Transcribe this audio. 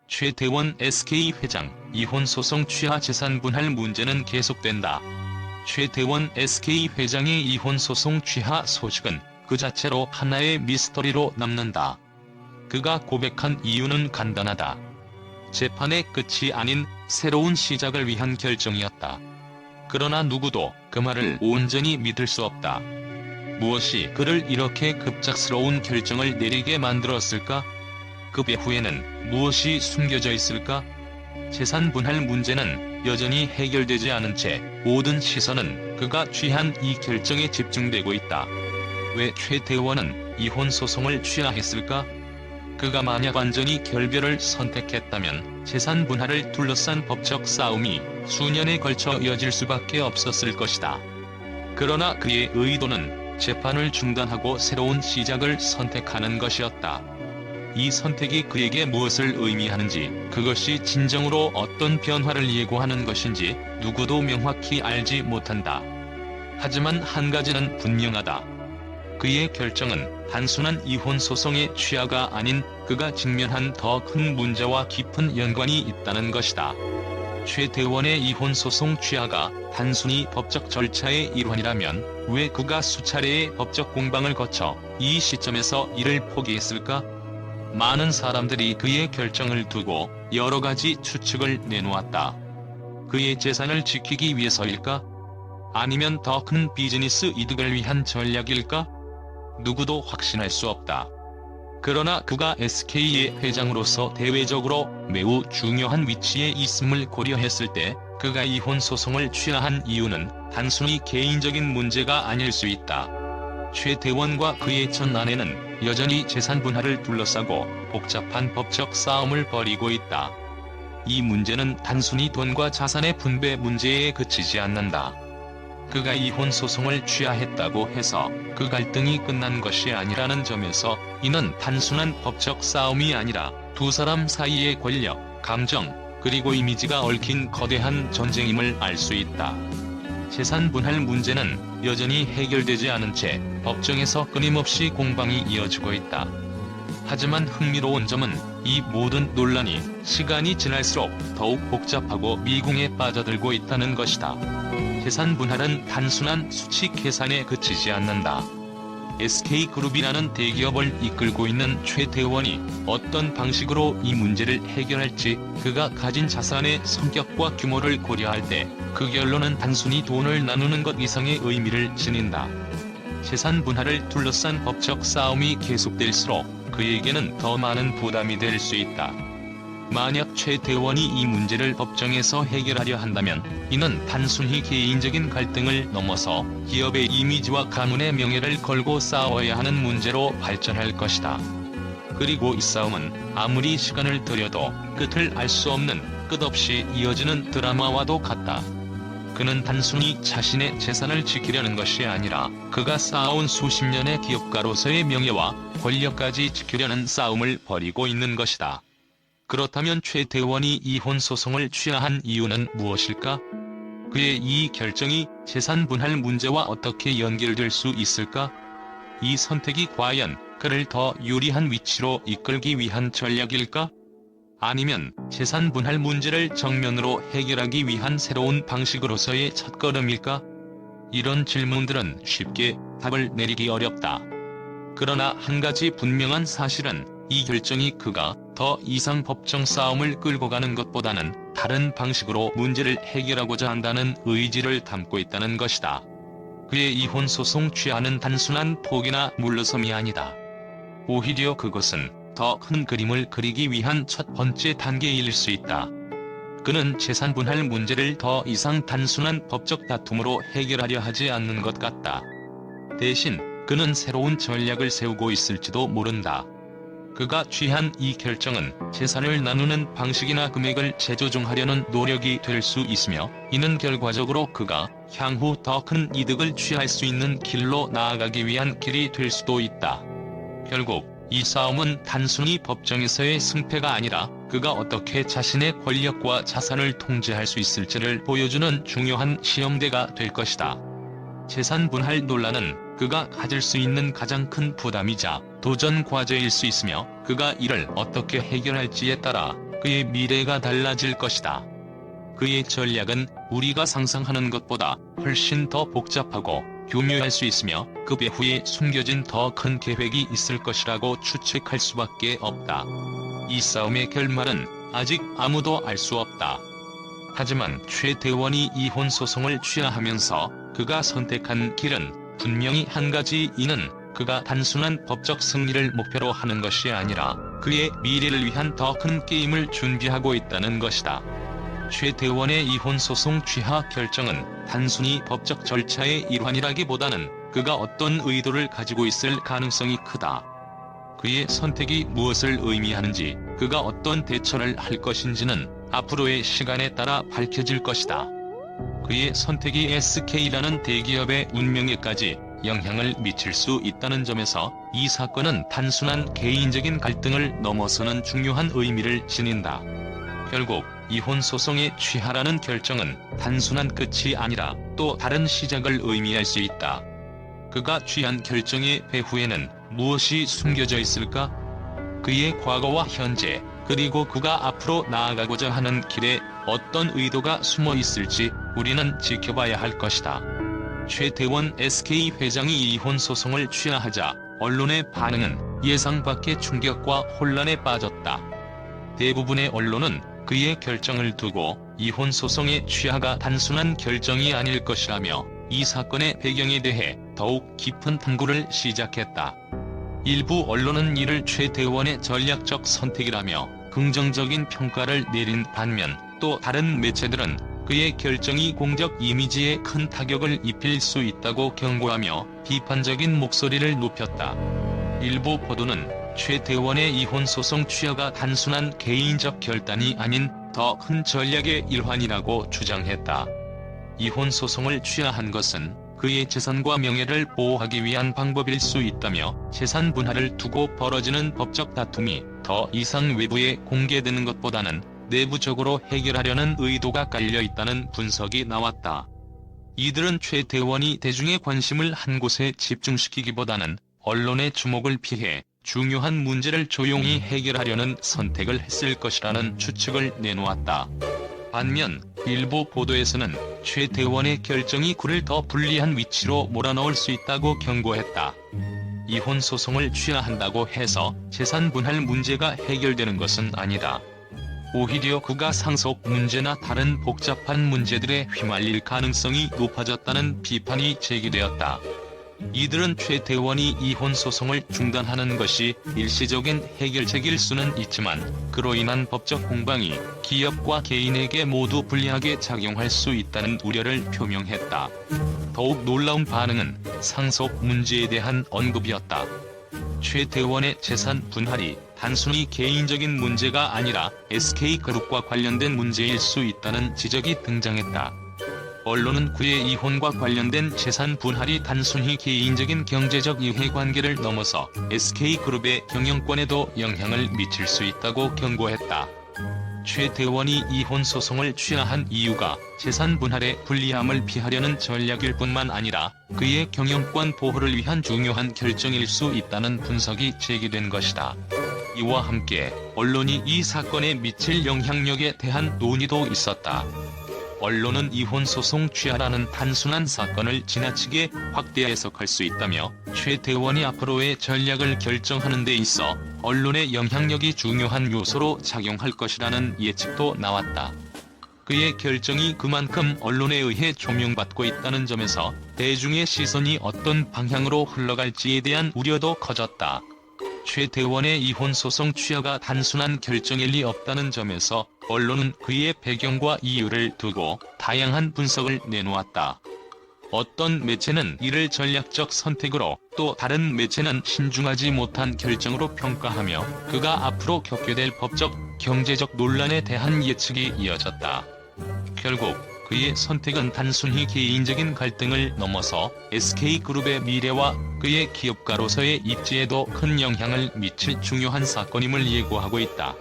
최태원 SK회장 이혼 소송 취하 재산 분할 문제는 계속된다. 최태원 SK회장의 이혼 소송 취하 소식은 그 자체로 하나의 미스터리로 남는다. 그가 고백한 이유는 간단하다. 재판의 끝이 아닌 새로운 시작을 위한 결정이었다. 그러나 누구도 그 말을 온전히 믿을 수 없다. 무엇이 그를 이렇게 급작스러운 결정을 내리게 만들었을까? 그 배후에는 무엇이 숨겨져 있을까? 재산 분할 문제는 여전히 해결되지 않은 채 모든 시선은 그가 취한 이 결정에 집중되고 있다. 왜 최태원은 이혼 소송을 취하했을까? 그가 만약 완전히 결별을 선택했다면 재산 분할을 둘러싼 법적 싸움이 수년에 걸쳐 이어질 수밖에 없었을 것이다. 그러나 그의 의도는 재판을 중단하고 새로운 시작을 선택하는 것이었다. 이 선택이 그에게 무엇을 의미하는지, 그것이 진정으로 어떤 변화를 예고하는 것인지 누구도 명확히 알지 못한다. 하지만 한 가지는 분명하다. 그의 결정은 단순한 이혼 소송의 취하가 아닌 그가 직면한 더 큰 문제와 깊은 연관이 있다는 것이다. 최태원의 이혼 소송 취하가 단순히 법적 절차의 일환이라면 왜 그가 수차례의 법적 공방을 거쳐 이 시점에서 이를 포기했을까? 많은 사람들이 그의 결정을 두고 여러 가지 추측을 내놓았다. 그의 재산을 지키기 위해서일까? 아니면 더 큰 비즈니스 이득을 위한 전략일까? 누구도 확신할 수 없다. 그러나 그가 SK의 회장으로서 대외적으로 매우 중요한 위치에 있음을 고려했을 때 그가 이혼 소송을 취하한 이유는 단순히 개인적인 문제가 아닐 수 있다. 최태원과 그의 전 아내는 여전히 재산 분할을 둘러싸고 복잡한 법적 싸움을 벌이고 있다. 이 문제는 단순히 돈과 자산의 분배 문제에 그치지 않는다. 그가 이혼 소송을 취하했다고 해서 그 갈등이 끝난 것이 아니라는 점에서 이는 단순한 법적 싸움이 아니라 두 사람 사이의 권력, 감정, 그리고 이미지가 얽힌 거대한 전쟁임을 알 수 있다. 재산 분할 문제는 여전히 해결되지 않은 채 법정에서 끊임없이 공방이 이어지고 있다. 하지만 흥미로운 점은 이 모든 논란이 시간이 지날수록 더욱 복잡하고 미궁에 빠져들고 있다는 것이다. 재산 분할은 단순한 수치 계산에 그치지 않는다. SK그룹이라는 대기업을 이끌고 있는 최태원이 어떤 방식으로 이 문제를 해결할지 그가 가진 자산의 성격과 규모를 고려할 때 그 결론은 단순히 돈을 나누는 것 이상의 의미를 지닌다. 재산 분할을 둘러싼 법적 싸움이 계속될수록 그에게는 더 많은 부담이 될 수 있다. 만약 최태원이 이 문제를 법정에서 해결하려 한다면 이는 단순히 개인적인 갈등을 넘어서 기업의 이미지와 가문의 명예를 걸고 싸워야 하는 문제로 발전할 것이다. 그리고 이 싸움은 아무리 시간을 들여도 끝을 알 수 없는 끝없이 이어지는 드라마와도 같다. 그는 단순히 자신의 재산을 지키려는 것이 아니라 그가 쌓아온 수십 년의 기업가로서의 명예와 권력까지 지키려는 싸움을 벌이고 있는 것이다. 그렇다면 최태원이 이혼 소송을 취하한 이유는 무엇일까? 그의 이 결정이 재산 분할 문제와 어떻게 연결될 수 있을까? 이 선택이 과연 그를 더 유리한 위치로 이끌기 위한 전략일까? 아니면 재산 분할 문제를 정면으로 해결하기 위한 새로운 방식으로서의 첫걸음일까? 이런 질문들은 쉽게 답을 내리기 어렵다. 그러나 한 가지 분명한 사실은 이 결정이 그가 더 이상 법정 싸움을 끌고 가는 것보다는 다른 방식으로 문제를 해결하고자 한다는 의지를 담고 있다는 것이다. 그의 이혼 소송 취하는 단순한 포기나 물러섬이 아니다. 오히려 그것은 더 큰 그림을 그리기 위한 첫 번째 단계일 수 있다. 그는 재산 분할 문제를 더 이상 단순한 법적 다툼으로 해결하려 하지 않는 것 같다. 대신 그는 새로운 전략을 세우고 있을지도 모른다. 그가 취한 이 결정은 재산을 나누는 방식이나 금액을 재조정하려는 노력이 될 수 있으며 이는 결과적으로 그가 향후 더 큰 이득을 취할 수 있는 길로 나아가기 위한 길이 될 수도 있다. 결국 이 싸움은 단순히 법정에서의 승패가 아니라 그가 어떻게 자신의 권력과 자산을 통제할 수 있을지를 보여주는 중요한 시험대가 될 것이다. 재산 분할 논란은 그가 가질 수 있는 가장 큰 부담이자 도전 과제일 수 있으며 그가 이를 어떻게 해결할지에 따라 그의 미래가 달라질 것이다. 그의 전략은 우리가 상상하는 것보다 훨씬 더 복잡하고 교묘할 수 있으며 그 배후에 숨겨진 더 큰 계획이 있을 것이라고 추측할 수밖에 없다. 이 싸움의 결말은 아직 아무도 알 수 없다. 하지만 최 대원이 이혼 소송을 취하하면서 그가 선택한 길은 분명히 한 가지, 이는 그가 단순한 법적 승리를 목표로 하는 것이 아니라 그의 미래를 위한 더 큰 게임을 준비하고 있다는 것이다. 최 대원의 이혼 소송 취하 결정은 단순히 법적 절차의 일환이라기보다는 그가 어떤 의도를 가지고 있을 가능성이 크다. 그의 선택이 무엇을 의미하는지, 그가 어떤 대처를 할 것인지는 앞으로의 시간에 따라 밝혀질 것이다. 그의 선택이 SK라는 대기업의 운명에까지 영향을 미칠 수 있다는 점에서 이 사건은 단순한 개인적인 갈등을 넘어서는 중요한 의미를 지닌다. 결국 이혼 소송에 취하라는 결정은 단순한 끝이 아니라 또 다른 시작을 의미할 수 있다. 그가 취한 결정의 배후에는 무엇이 숨겨져 있을까? 그의 과거와 현재, 그리고 그가 앞으로 나아가고자 하는 길에 어떤 의도가 숨어 있을지 우리는 지켜봐야 할 것이다. 최 대원 SK 회장이 이혼 소송을 취하하자 언론의 반응은 예상 밖의 충격과 혼란에 빠졌다. 대부분의 언론은 그의 결정을 두고 이혼 소송의 취하가 단순한 결정이 아닐 것이라며 이 사건의 배경에 대해 더욱 깊은 탐구를 시작했다. 일부 언론은 이를 최 대원의 전략적 선택이라며 긍정적인 평가를 내린 반면, 또 다른 매체들은 그의 결정이 공적 이미지에 큰 타격을 입힐 수 있다고 경고하며 비판적인 목소리를 높였다. 일부 보도는 최 대원의 이혼 소송 취하가 단순한 개인적 결단이 아닌 더 큰 전략의 일환이라고 주장했다. 이혼 소송을 취하한 것은 그의 재산과 명예를 보호하기 위한 방법일 수 있다며, 재산 분할을 두고 벌어지는 법적 다툼이 더 이상 외부에 공개되는 것보다는 내부적으로 해결하려는 의도가 깔려 있다는 분석이 나왔다. 이들은 최 대원이 대중의 관심을 한 곳에 집중시키기보다는 언론의 주목을 피해 중요한 문제를 조용히 해결하려는 선택을 했을 것이라는 추측을 내놓았다. 반면 일부 보도에서는 최 대원의 결정이 그를 더 불리한 위치로 몰아넣을 수 있다고 경고했다. 이혼 소송을 취하한다고 해서 재산 분할 문제가 해결되는 것은 아니다. 오히려 그가 상속 문제나 다른 복잡한 문제들에 휘말릴 가능성이 높아졌다는 비판이 제기되었다. 이들은 최 대원이 이혼 소송을 중단하는 것이 일시적인 해결책일 수는 있지만 그로 인한 법적 공방이 기업과 개인에게 모두 불리하게 작용할 수 있다는 우려를 표명했다. 더욱 놀라운 반응은 상속 문제에 대한 언급이었다. 최 대원의 재산 분할이 단순히 개인적인 문제가 아니라 SK그룹과 관련된 문제일 수 있다는 지적이 등장했다. 언론은 그의 이혼과 관련된 재산 분할이 단순히 개인적인 경제적 이해관계를 넘어서 SK그룹의 경영권에도 영향을 미칠 수 있다고 경고했다. 최 대원이 이혼 소송을 취하한 이유가 재산 분할의 불리함을 피하려는 전략일 뿐만 아니라 그의 경영권 보호를 위한 중요한 결정일 수 있다는 분석이 제기된 것이다. 이와 함께 언론이 이 사건에 미칠 영향력에 대한 논의도 있었다. 언론은 이혼 소송 취하라는 단순한 사건을 지나치게 확대 해석할 수 있다며, 최 대원이 앞으로의 전략을 결정하는 데 있어 언론의 영향력이 중요한 요소로 작용할 것이라는 예측도 나왔다. 그의 결정이 그만큼 언론에 의해 조명받고 있다는 점에서 대중의 시선이 어떤 방향으로 흘러갈지에 대한 우려도 커졌다. 최 대원의 이혼 소송 취하가 단순한 결정일 리 없다는 점에서 언론은 그의 배경과 이유를 두고 다양한 분석을 내놓았다. 어떤 매체는 이를 전략적 선택으로, 또 다른 매체는 신중하지 못한 결정으로 평가하며 그가 앞으로 겪게 될 법적, 경제적 논란에 대한 예측이 이어졌다. 결국 그의 선택은 단순히 개인적인 갈등을 넘어서 SK그룹의 미래와 그의 기업가로서의 입지에도 큰 영향을 미칠 중요한 사건임을 예고하고 있다.